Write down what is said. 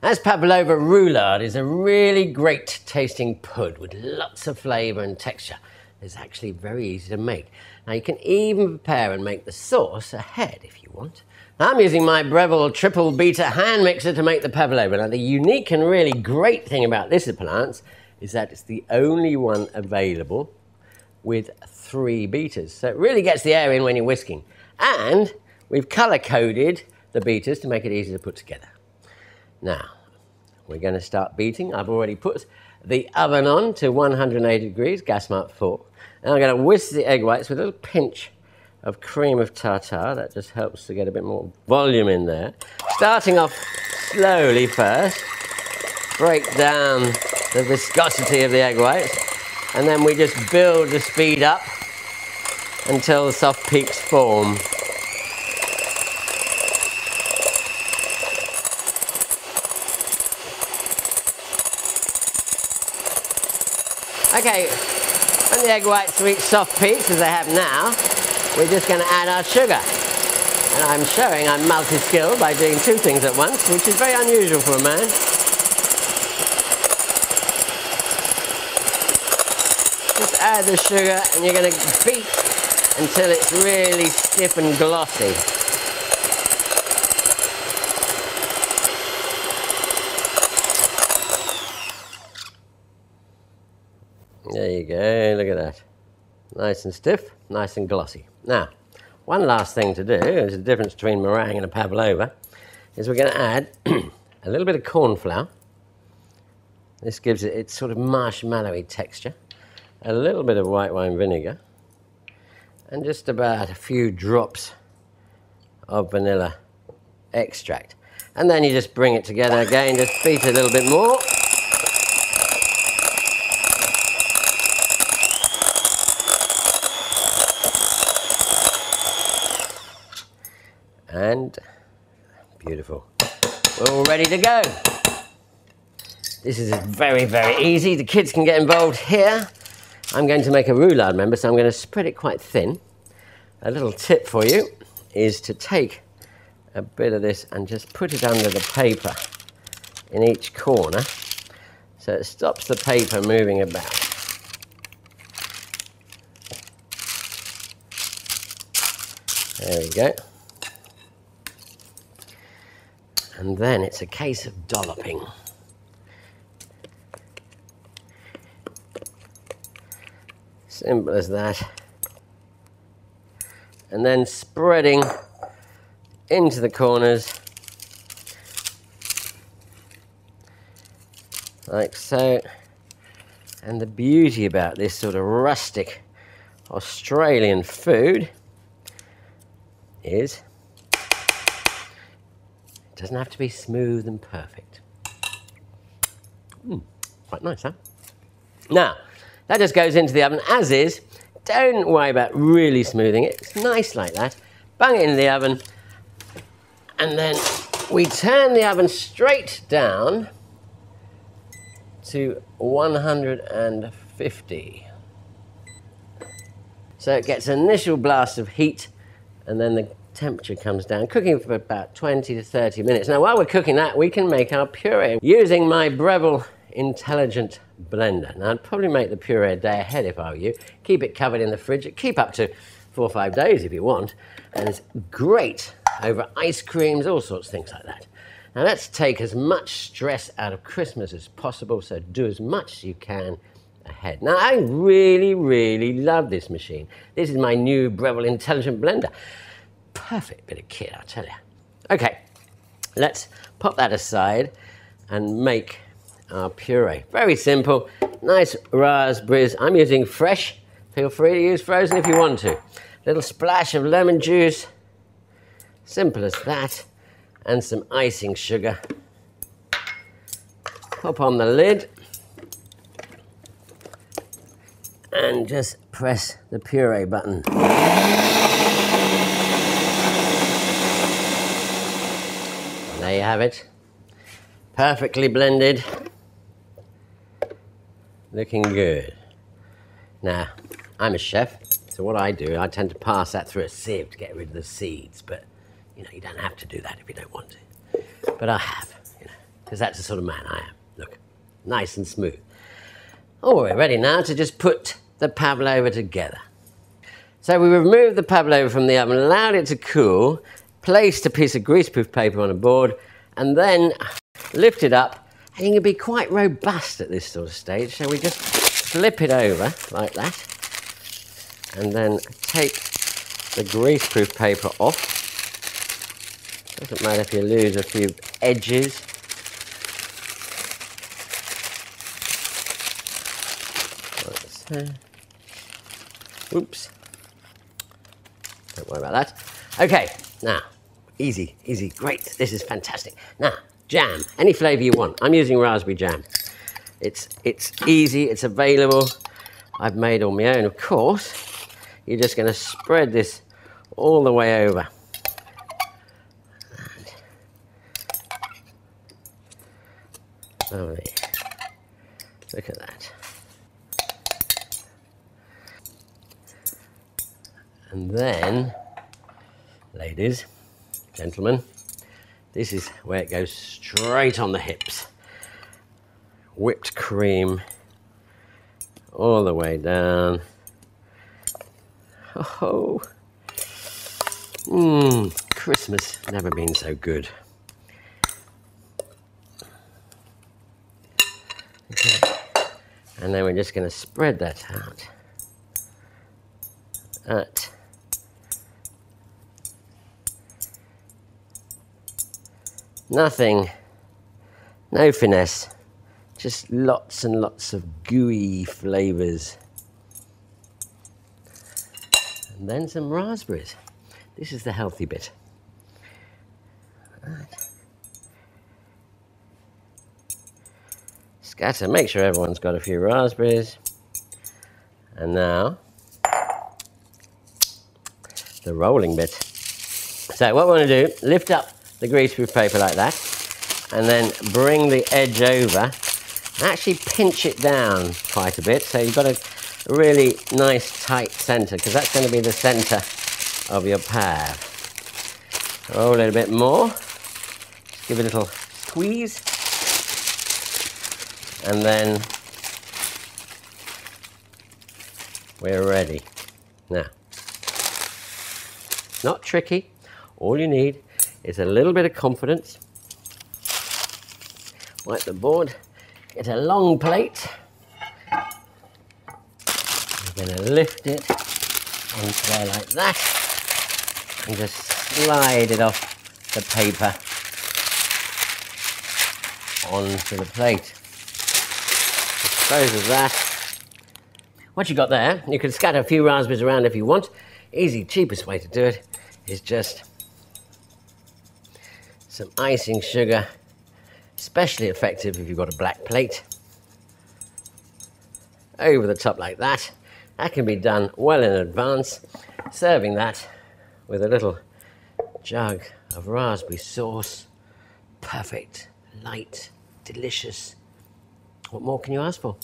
As Pavlova roulade is a really great tasting pud with lots of flavour and texture. It's actually very easy to make. Now you can even prepare and make the sauce ahead if you want. Now, I'm using my Breville triple beta hand mixer to make the Pavlova. Now the unique and really great thing about this appliance is that it's the only one available with 3 beaters. So it really gets the air in when you're whisking. And we've colour-coded the beaters to make it easy to put together. Now, we're going to start beating. I've already put the oven on to 180 degrees, gas mark 4. And I'm going to whisk the egg whites with a little pinch of cream of tartar. That just helps to get a bit more volume in there. Starting off slowly first. Break down the viscosity of the egg whites. And then we just build the speed up until the soft peaks form. Okay, when the egg whites reach soft peaks, as they have now, we're just going to add our sugar. And I'm showing I'm multi-skilled by doing 2 things at once, which is very unusual for a man. Just add the sugar and you're going to beat until it's really stiff and glossy. There you go, look at that. Nice and stiff, nice and glossy. Now, one last thing to do, there's a difference between meringue and a pavlova, is we're going to add a little bit of corn flour. This gives it its sort of marshmallowy texture. A little bit of white wine vinegar. And just about a few drops of vanilla extract. And then you just bring it together again, just beat it a little bit more. And beautiful. We're all ready to go. This is very, very easy. The kids can get involved here. I'm going to make a roulade, remember, so I'm going to spread it quite thin. A little tip for you is to take a bit of this and just put it under the paper in each corner so it stops the paper moving about. There we go. And then it's a case of dolloping. Simple as that. And then spreading into the corners like so. And the beauty about this sort of rustic Australian food is it doesn't have to be smooth and perfect. Quite nice, huh? Now, that just goes into the oven as is. Don't worry about really smoothing it. It's nice like that. Bung it into the oven. And then we turn the oven straight down to 150. So it gets an initial blast of heat and then the temperature comes down, cooking for about 20 to 30 minutes. Now, while we're cooking that, we can make our puree using my Breville Intelligent blender. Now, I'd probably make the puree a day ahead if I were you. Keep it covered in the fridge. Keep up to 4 or 5 days if you want. And it's great over ice creams, all sorts of things like that. Now, let's take as much stress out of Christmas as possible, so do as much as you can ahead. Now, I really, really love this machine. This is my new Breville Intelligent blender. Perfect bit of kit, I'll tell you. Okay, let's pop that aside and make our puree. Very simple, nice raspberries. I'm using fresh. Feel free to use frozen if you want to. Little splash of lemon juice. Simple as that. And some icing sugar. Pop on the lid. And just press the puree button. And there you have it. Perfectly blended. Looking good. Now, I'm a chef, so what I do, I tend to pass that through a sieve to get rid of the seeds, but you know, you don't have to do that if you don't want to. But I have, you know. because that's the sort of man I am. Look, nice and smooth. Oh, we're ready now to just put the pavlova together. So we removed the pavlova from the oven, allowed it to cool, placed a piece of greaseproof paper on a board, and then lift it up, and it can be quite robust at this sort of stage. So we just flip it over like that, and then take the greaseproof paper off. Doesn't matter if you lose a few edges. Oops. Don't worry about that. Okay, now, easy, easy, great. This is fantastic. Now, jam, any flavour you want. I'm using raspberry jam. It's easy, it's available. I've made all my own, of course. You're just going to spread this all the way over. Lovely. Look at that. And then, ladies, gentlemen, this is where it goes straight on the hips. Whipped cream all the way down. Oh, Christmas never been so good. Okay. And then we're just going to spread that out. Nothing, no finesse, just lots and lots of gooey flavours. And then some raspberries. This is the healthy bit. Right. Scatter, make sure everyone's got a few raspberries. And now, the rolling bit. So what we want to do, lift up the greaseproof paper like that, and then bring the edge over and actually pinch it down quite a bit, so you've got a really nice tight centre, because that's going to be the centre of your pav. Roll it a bit more, just give it a little squeeze, and then we're ready. Now, not tricky, all you need is a little bit of confidence. Wipe the board, get a long plate. We're going to lift it onto there like that and just slide it off the paper onto the plate. Dispose of that. What you got there, you can scatter a few raspberries around if you want. Easy, cheapest way to do it is just some icing sugar, especially effective if you've got a black plate. Over the top like that. That can be done well in advance. Serving that with a little jug of raspberry sauce. Perfect, light, delicious. What more can you ask for?